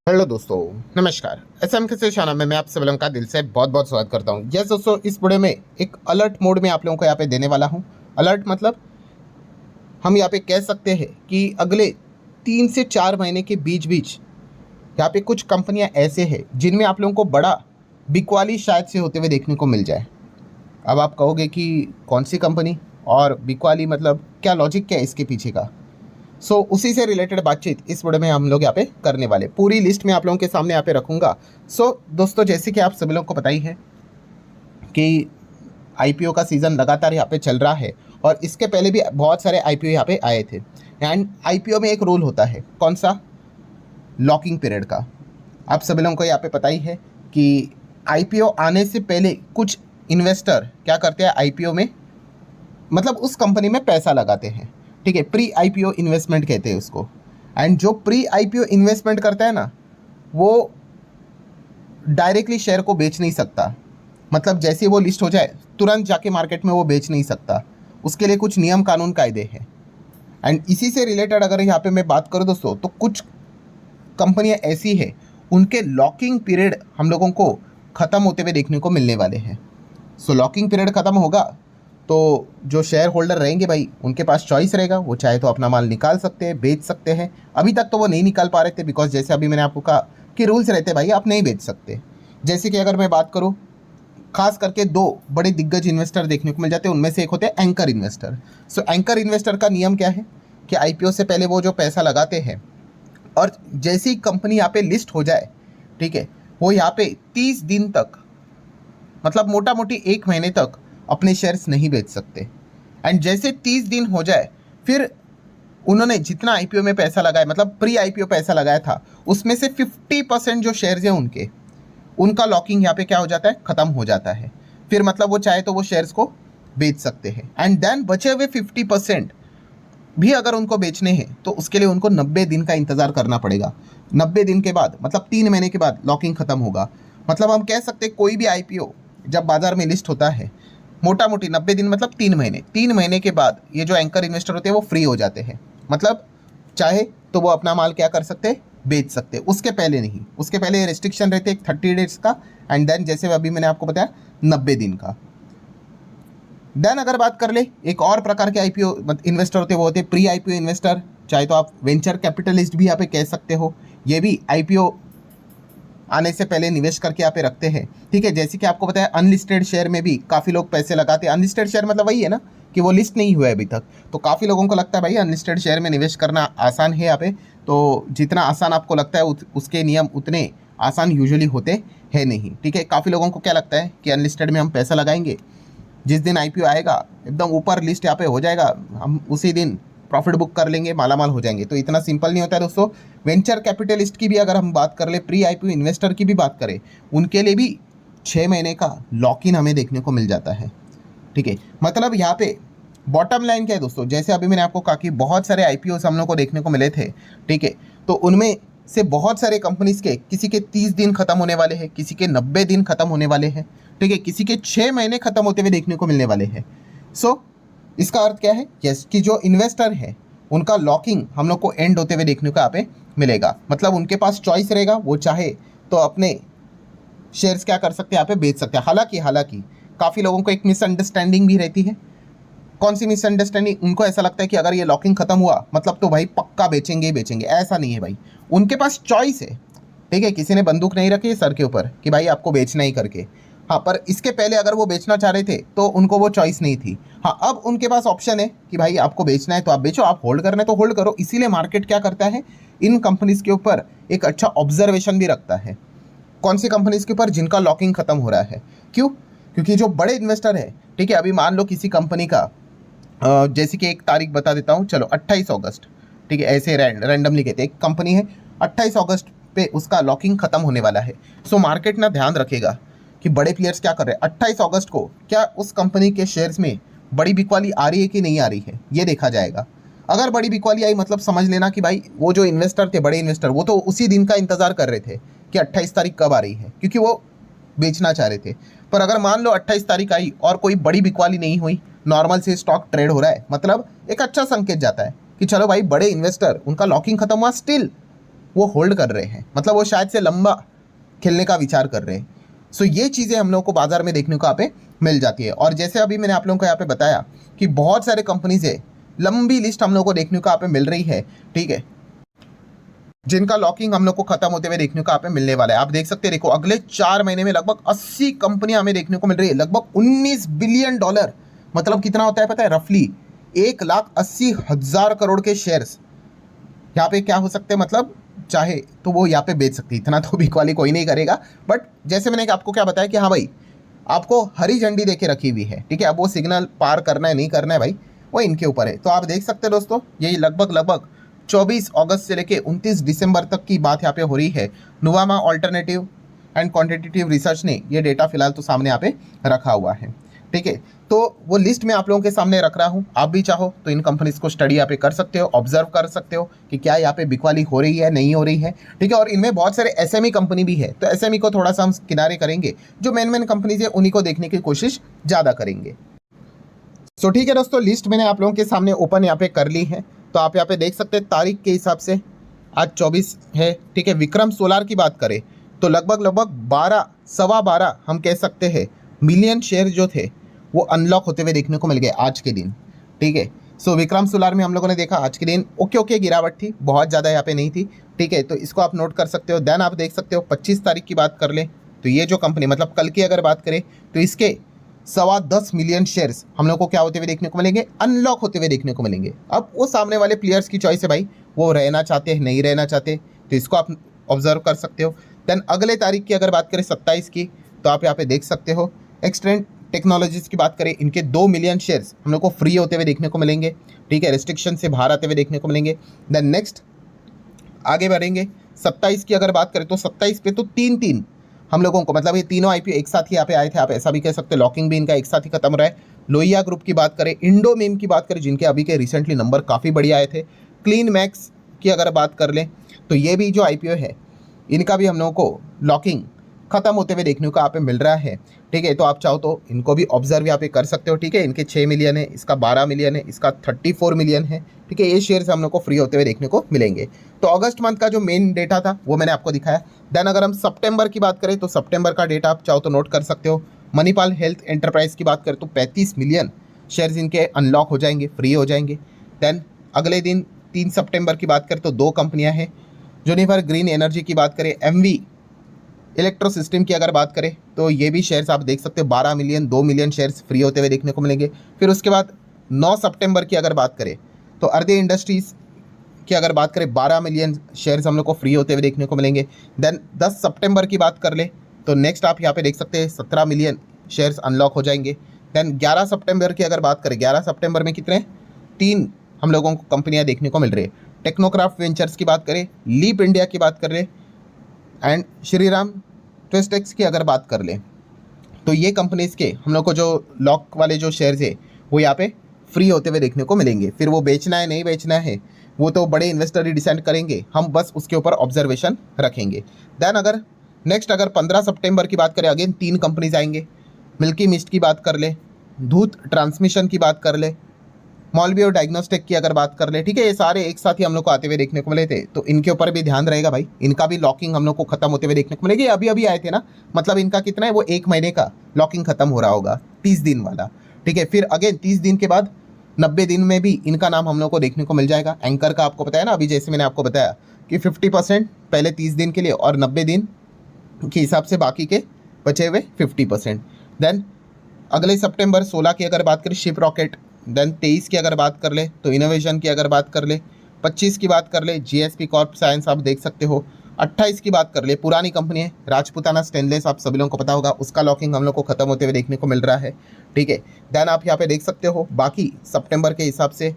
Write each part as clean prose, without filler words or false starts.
Hello दोस्तों, नमस्कार। SM के शाना में मैं आप सब लोगों का दिल से बहुत बहुत स्वागत करता हूं। यस दोस्तों, इस वीडियो में एक अलर्ट मोड में आप लोगों को यहाँ पे देने वाला हूं। अलर्ट मतलब हम यहाँ पे कह सकते हैं कि अगले 3 से 4 महीने के बीच बीच यहाँ पे कुछ कंपनियां ऐसे हैं जिनमें आप लोगों को बड़ा बिकवाली शायद से होते हुए देखने को मिल जाए। अब आप कहोगे कि कौन सी कंपनी और बिकवाली, मतलब क्या लॉजिक, क्या है इसके पीछे का। उसी से रिलेटेड बातचीत इस वीडियो में हम लोग यहाँ पे करने वाले, पूरी लिस्ट में आप लोगों के सामने यहाँ पे रखूंगा। दोस्तों, जैसे कि आप सभी लोगों को पता ही है कि आईपीओ का सीज़न लगातार यहाँ पे चल रहा है और इसके पहले भी बहुत सारे आईपीओ यहाँ पे आए थे। एंड आईपीओ में एक रूल होता है, कौन सा? लॉकिंग पीरियड का। आप सभी लोगों को यहाँ पे पता ही है कि आईपीओ आने से पहले कुछ इन्वेस्टर क्या करते हैं, आईपीओ में मतलब उस कंपनी में पैसा लगाते हैं। ठीक है, प्री आईपीओ इन्वेस्टमेंट कहते हैं उसको। एंड जो प्री आईपीओ इन्वेस्टमेंट करता है ना, वो डायरेक्टली शेयर को बेच नहीं सकता। मतलब जैसे वो लिस्ट हो जाए तुरंत जाके मार्केट में वो बेच नहीं सकता, उसके लिए कुछ नियम कानून कायदे हैं। एंड इसी से रिलेटेड अगर यहाँ पे मैं बात करूँ दोस्तों, तो कुछ कंपनियाँ ऐसी है उनके लॉकिंग पीरियड हम लोगों को ख़त्म होते हुए देखने को मिलने वाले हैं। लॉकिंग पीरियड ख़त्म होगा तो जो शेयर होल्डर रहेंगे भाई, उनके पास चॉइस रहेगा, वो चाहे तो अपना माल निकाल सकते हैं, बेच सकते हैं। अभी तक तो वो नहीं निकाल पा रहे थे, बिकॉज जैसे अभी मैंने आपको कहा कि रूल्स रहते भाई, आप नहीं बेच सकते। जैसे कि अगर मैं बात करूँ, खास करके दो बड़े दिग्गज इन्वेस्टर देखने को मिल जाते हैं, उनमें से एक होते हैं एंकर इन्वेस्टर। एंकर इन्वेस्टर का नियम क्या है कि आईपीओ से पहले वो जो पैसा लगाते हैं और जैसी ही कंपनी यहाँ पे लिस्ट हो जाए, ठीक है, वो यहाँ पे 30 दिन तक, मतलब मोटा मोटी 1 महीने तक अपने शेयर्स नहीं बेच सकते। एंड जैसे 30 दिन हो जाए, फिर उन्होंने जितना आईपीओ में पैसा लगाया, मतलब प्री आईपीओ पैसा लगाया था, उसमें से 50% जो शेयर्स हैं उनके, उनका लॉकिंग यहाँ पे क्या हो जाता है, ख़त्म हो जाता है। फिर मतलब वो चाहे तो वो शेयर्स को बेच सकते हैं। एंड देन बचे हुए 50% भी अगर उनको बेचने हैं तो उसके लिए उनको 90 दिन का इंतज़ार करना पड़ेगा। 90 दिन के बाद, मतलब 3 महीने के बाद लॉकिंग ख़त्म होगा। मतलब हम कह सकते हैं कोई भी आईपीओ जब बाज़ार में लिस्ट होता है, मोटा मोटी 90 दिन मतलब 3 महीने, 3 महीने के बाद ये जो एंकर इन्वेस्टर होते हैं वो फ्री हो जाते हैं। मतलब चाहे तो वो अपना माल क्या कर सकते हैं, बेच सकते हैं। उसके पहले नहीं, उसके पहले रेस्ट्रिक्शन रहते हैं 30 डेज का, एंड देन जैसे अभी मैंने आपको बताया 90 दिन का। देन अगर बात कर ले, एक और प्रकार के आईपीओ इन्वेस्टर होते हैं, वो होते हैं प्री आईपीओ इन्वेस्टर, चाहे तो आप वेंचर कैपिटलिस्ट भी यहाँ पे कह सकते हो। ये भी आईपीओ आने से पहले निवेश करके यहाँ पे रखते हैं। ठीक है, जैसे कि आपको बताया अनलिस्टेड शेयर में भी काफ़ी लोग पैसे लगाते हैं। अनलिस्टेड शेयर मतलब वही है ना कि वो लिस्ट नहीं हुआ है अभी तक, तो काफ़ी लोगों को लगता है भाई अनलिस्टेड शेयर में निवेश करना आसान है यहाँ पे। तो जितना आसान आपको लगता है उसके नियम उतने आसान यूजुअली होते हैं नहीं। ठीक है, काफ़ी लोगों को क्या लगता है कि अनलिस्टेड में हम पैसा लगाएंगे, जिस दिन आईपीओ आएगा एकदम ऊपर लिस्ट यहाँ पे हो जाएगा, हम उसी दिन प्रॉफिट बुक कर लेंगे, मालामाल हो जाएंगे। तो इतना सिंपल नहीं होता है दोस्तों। वेंचर कैपिटलिस्ट की भी अगर हम बात कर ले, प्री आईपीओ इन्वेस्टर की भी बात करें, उनके लिए भी 6 महीने का लॉक इन हमें देखने को मिल जाता है। ठीक है, मतलब यहाँ पे बॉटम लाइन क्या है दोस्तों, जैसे अभी मैंने आपको कहा कि बहुत सारे आईपीओ हम लोग को देखने को मिले थे। ठीक है, तो उनमें से बहुत सारे कंपनीज के, किसी के 30 दिन खत्म होने वाले हैं, किसी के 90 दिन खत्म होने वाले हैं। ठीक है, किसी के 6 महीने खत्म होते हुए देखने को मिलने वाले हैं। इसका अर्थ क्या है, यस, कि जो इन्वेस्टर है उनका लॉकिंग हम लोग को एंड होते हुए देखने को यहाँ पे मिलेगा। मतलब उनके पास चॉइस रहेगा, वो चाहे तो अपने शेयर्स क्या कर सकते हैं, यहाँ पे बेच सकते हैं। हालांकि काफ़ी लोगों को एक मिसअंडरस्टैंडिंग भी रहती है। कौन सी मिसअंडरस्टैंडिंग? उनको ऐसा लगता है कि अगर ये लॉकिंग खत्म हुआ मतलब तो भाई पक्का बेचेंगे ही बेचेंगे। ऐसा नहीं है भाई, उनके पास चॉइस है। ठीक है, किसी ने बंदूक नहीं रखी है सर के ऊपर कि भाई आपको बेचना ही करके। हाँ, पर इसके पहले अगर वो बेचना चाह रहे थे तो उनको वो चॉइस नहीं थी। हाँ, अब उनके पास ऑप्शन है कि भाई आपको बेचना है तो आप बेचो, आप होल्ड करना है तो होल्ड करो। इसीलिए मार्केट क्या करता है, इन कंपनीज के ऊपर एक अच्छा ऑब्जर्वेशन भी रखता है। कौन सी कंपनीज के ऊपर? जिनका लॉकिंग खत्म हो रहा है। क्यों? क्योंकि जो बड़े इन्वेस्टर है, ठीक है, अभी मान लो किसी कंपनी का जैसे कि एक तारीख बता देता हूँ, चलो 28 अगस्त, ठीक है, ऐसे रैंडमली कहते हैं, एक कंपनी है 28 अगस्त पे उसका लॉकिंग खत्म होने वाला है। मार्केट ना ध्यान रखेगा कि बड़े प्लेयर्स क्या कर रहे हैं। 28 अगस्त को क्या उस कंपनी के शेयर्स में बड़ी बिकवाली आ रही है कि नहीं आ रही है, ये देखा जाएगा। अगर बड़ी बिकवाली आई मतलब समझ लेना कि भाई वो जो इन्वेस्टर थे, बड़े इन्वेस्टर, वो तो उसी दिन का इंतजार कर रहे थे कि 28 तारीख कब आ रही है, क्योंकि वो बेचना चाह रहे थे। पर अगर मान लो 28 तारीख आई और कोई बड़ी बिकवाली नहीं हुई, नॉर्मल से स्टॉक ट्रेड हो रहा है, मतलब एक अच्छा संकेत जाता है कि चलो भाई बड़े इन्वेस्टर, उनका लॉकिंग खत्म हुआ, स्टिल वो होल्ड कर रहे हैं, मतलब वो शायद से लंबा खेलने का विचार कर रहे हैं। सो ये चीज़ें हम लोगों को बाजार में देखने को यहाँ पे मिल जाती है। और जैसे अभी मैंने आप लोगों को यहाँ पे बताया कि बहुत सारे कंपनीज है, लंबी लिस्ट हम लोगों को देखने को यहाँ पे मिल रही है, ठीक है, जिनका लॉकिंग हम लोग को खत्म होते हुए देखने को यहाँ पे मिलने वाला है। आप देख सकते हैं, देखो अगले 4 महीने में लगभग 80 कंपनियां हमें देखने को मिल रही है, लगभग $19 बिलियन। मतलब कितना होता है पता है? रफली 1,80,000 करोड़ के शेयर्स यहाँ पे क्या हो सकते हैं, मतलब चाहे तो वो यहाँ पे बेच सकती है। इतना तो बिक वाली कोई नहीं करेगा, बट जैसे मैंने आपको क्या बताया कि हाँ भाई आपको हरी झंडी देके रखी हुई है, ठीक है। अब वो सिग्नल पार करना है नहीं करना है भाई, वो इनके ऊपर है। तो आप देख सकते हैं दोस्तों, यही लगभग 24 अगस्त से लेके 29 दिसंबर तक की बात यहाँ पे हो रही है। Nuvama alternative and quantitative research ने ये डेटा फिलहाल तो सामने यहाँ पे रखा हुआ है, ठीक है। तो वो लिस्ट मैं आप लोगों के सामने रख रहा हूँ, आप भी चाहो तो इन कंपनीज को स्टडी यहाँ पे कर सकते हो, ऑब्जर्व कर सकते हो कि क्या यहाँ पे बिकवाली हो रही है नहीं हो रही है, ठीक है। और इनमें बहुत सारे एसएमई कंपनी भी है, तो एसएमई को थोड़ा सा हम किनारे करेंगे, जो मेन कंपनीज है उन्हीं को देखने की कोशिश ज़्यादा करेंगे। सो ठीक है दोस्तों, लिस्ट मैंने आप लोगों के सामने ओपन यहाँ पे कर ली है। तो आप यहाँ पे देख सकते हैं तारीख के हिसाब से आज 24 है, ठीक है। विक्रम सोलार की बात करें तो लगभग 12 हम कह सकते हैं मिलियन शेयर जो थे वो अनलॉक होते हुए देखने को मिल गए आज के दिन, ठीक है। सो विक्रम सोलार में हम लोगों ने देखा आज के दिन ओके गिरावट थी, बहुत ज़्यादा यहाँ पे नहीं थी, ठीक है। तो इसको आप नोट कर सकते हो। देन आप देख सकते हो 25 तारीख की बात कर लें तो ये जो कंपनी, मतलब कल की अगर बात करें तो इसके 10.25 मिलियन शेयर्स हम लोग को क्या होते हुए देखने को मिलेंगे, अनलॉक होते हुए देखने को मिलेंगे। अब वो सामने वाले प्लेयर्स की चॉइस है भाई, वो रहना चाहते हैं नहीं रहना चाहते, तो इसको आप ऑब्जर्व कर सकते हो। देन अगले तारीख की अगर बात करें 27 की, तो आप यहाँ पे देख सकते हो एक्सटेंट टेक्नोलॉजीज की बात करें, इनके 2 मिलियन शेयर्स हम लोग को फ्री होते हुए देखने को मिलेंगे, ठीक है, रिस्ट्रिक्शन से बाहर आते हुए देखने को मिलेंगे। देन नेक्स्ट आगे बढ़ेंगे 27 की अगर बात करें तो 27 पे तो तीन हम लोगों को, मतलब ये तीनों आईपीओ एक साथ ही यहाँ पे आए थे, आप ऐसा भी कह सकते हैं, लॉकिंग भी इनका एक साथ ही खत्म हो रहा है। लोहिया ग्रुप की बात करें, इंडोमेम की बात करें जिनके अभी के रिसेंटली नंबर काफ़ी बढ़िया आए थे, क्लीन मैक्स की अगर बात कर लें तो ये भी जो आईपीओ है इनका भी हम लोगों को लॉकिंग खत्म होते हुए देखने को यहाँ पे मिल रहा है, ठीक है। तो आप चाहो तो इनको भी ऑब्जर्व यहाँ पे कर सकते हो, ठीक है। इनके 6 मिलियन है, इसका 12 मिलियन है, इसका 34 मिलियन है, ठीक है। ये शेयर्स हम लोग को फ्री होते हुए देखने को मिलेंगे। तो अगस्त मंथ का जो मेन डेटा था वो मैंने आपको दिखाया। देन अगर हम सितंबर की बात करें तो सितंबर का डेटा आप चाहो तो नोट कर सकते हो। मणिपाल हेल्थ एंटरप्राइज की बात करें तो 35 मिलियन शेयर्स इनके अनलॉक हो जाएंगे, फ्री हो जाएंगे। देन अगले दिन 3 सितंबर की बात करें तो 2 कंपनियां हैं। यूनिवर ग्रीन एनर्जी की बात करें, एमवी इलेक्ट्रो सिस्टम की अगर बात करें तो ये भी शेयर्स आप देख सकते हो 12 मिलियन 2 मिलियन शेयर्स फ्री होते हुए देखने को मिलेंगे। फिर उसके बाद 9 सितंबर की अगर बात करें तो अर्दे इंडस्ट्रीज़ की अगर बात करें 12 मिलियन शेयर्स हम लोग को फ्री होते हुए देखने को मिलेंगे। देन 10 सितंबर की बात कर ले तो नेक्स्ट आप यहाँ पे देख सकते हैं 17 मिलियन शेयर्स अनलॉक हो जाएंगे। देन 11 सितंबर की अगर बात करें, 11 सितंबर में कितने 3 हम लोगों को कंपनियाँ देखने को मिल रही है। टेक्नोक्राफ्ट वेंचर्स की बात करें, लीप इंडिया की बात कर रहे एंड श्रीराम ट्विस्टेक्स की अगर बात कर लें तो ये कंपनीज़ के हम लोग को जो लॉक वाले जो शेयर्स है वो यहाँ पे फ्री होते हुए देखने को मिलेंगे। फिर वो बेचना है नहीं बेचना है वो तो बड़े इन्वेस्टर ही डिसाइड करेंगे, हम बस उसके ऊपर ऑब्जर्वेशन रखेंगे। देन अगर नेक्स्ट अगर 15 सितंबर की बात करें, अगेन 3 कंपनीज आएंगे। मिल्की मिस्ट की बात कर ले, धूत ट्रांसमिशन की बात कर ले, मॉलबियो डायग्नोस्टिक की अगर बात कर ले, ठीक है। ये सारे एक साथ ही हम लोग को आते हुए देखने को मिले थे, तो इनके ऊपर भी ध्यान रहेगा भाई, इनका भी लॉकिंग हम लोग को खत्म होते हुए देखने को मिलेगी। अभी आए थे ना, मतलब इनका कितना है वो 1 महीने का लॉकिंग खत्म हो रहा होगा, 30 दिन वाला, ठीक है। फिर अगेन 30 दिन के बाद 90 दिन में भी इनका नाम हम लोग को देखने को मिल जाएगा। एंकर का आपको बताया ना, अभी जैसे मैंने आपको बताया कि 50% पहले 30 दिन के लिए और 90 दिन के हिसाब से बाकी के बचे हुए 50%। देन अगले सितंबर 16 की अगर बात करें शिप रॉकेट, देन 23 की अगर बात कर ले तो इनोवेशन की अगर बात कर ले, 25 की बात कर ले जीएसपी कॉर्प साइंस आप देख सकते हो, 28 की बात कर ले पुरानी कंपनी है राजपुताना स्टेनलेस, आप सभी लोगों को पता होगा, उसका लॉकिंग हम लोग को खत्म होते हुए देखने को मिल रहा है, ठीक है। देन आप यहाँ पे देख सकते हो बाकी सितंबर के हिसाब से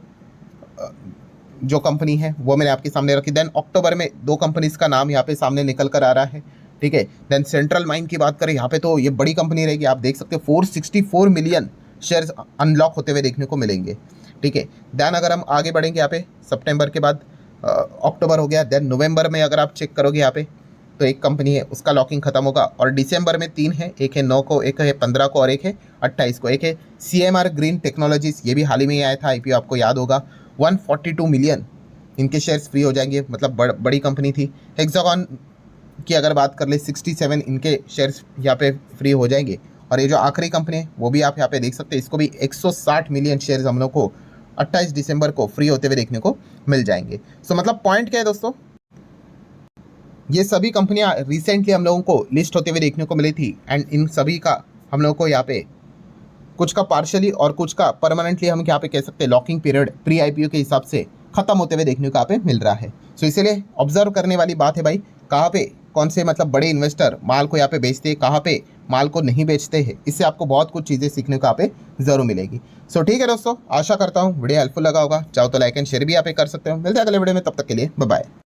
जो कंपनी है वो मैंने आपके सामने रखी। देन अक्टूबर में 2 कंपनीज का नाम यहाँ पे सामने निकल कर आ रहा है, ठीक है। देन सेंट्रल माइन की बात करें यहाँ पे तो ये बड़ी कंपनी रहेगी, आप देख सकते हो 464 मिलियन शेयर्स अनलॉक होते हुए देखने को मिलेंगे, ठीक है। देन अगर हम आगे बढ़ेंगे यहाँ पे सितंबर के बाद अक्टूबर हो गया। देन नवंबर में अगर आप चेक करोगे यहाँ पे तो एक कंपनी है उसका लॉकिंग खत्म होगा, और दिसंबर में 3 है, एक है 9 को, एक है 15 को और एक है 28 को। एक है CMR ग्रीन टेक्नोलॉजीज, ये भी हाल ही में आया था आईपीओ, आपको याद होगा 142 मिलियन इनके शेयर्स फ्री हो जाएंगे, मतलब बड़ी कंपनी थी। हेक्सागॉन की अगर बात कर ले 67 इनके शेयर्स यहाँ पे फ्री हो जाएंगे। और ये जो आखिरी कंपनी है वो भी आप यहाँ पे देख सकते हैं, इसको भी 160 मिलियन शेयर्स हम लोग को 28 दिसंबर को फ्री होते हुए देखने को मिल जाएंगे। सो मतलब पॉइंट क्या है दोस्तों, ये सभी कंपनियां रिसेंटली हम लोगों को लिस्ट होते हुए देखने को मिली थी एंड इन सभी का हम लोगों को यहाँ पे कुछ का पार्शली और कुछ का परमानेंटली हम यहाँ पे कह सकते हैं लॉकिंग पीरियड प्री आईपीओ के हिसाब से खत्म होते हुए देखने को यहाँ पे मिल रहा है। सो इसीलिए ऑब्जर्व करने वाली बात है भाई, कहाँ पे कौन से मतलब बड़े इन्वेस्टर माल को यहाँ पे बेचते हैं, कहाँ पे माल को नहीं बेचते हैं। इससे आपको बहुत कुछ चीज़ें सीखने को यहाँ पे जरूर मिलेगी। सो ठीक है दोस्तों, आशा करता हूँ वीडियो हेल्पफुल लगा होगा। चाहो तो लाइक एंड शेयर भी यहाँ पे कर सकते हो। मिलते हैं अगले वीडियो में, तब तक के लिए बाय बाय।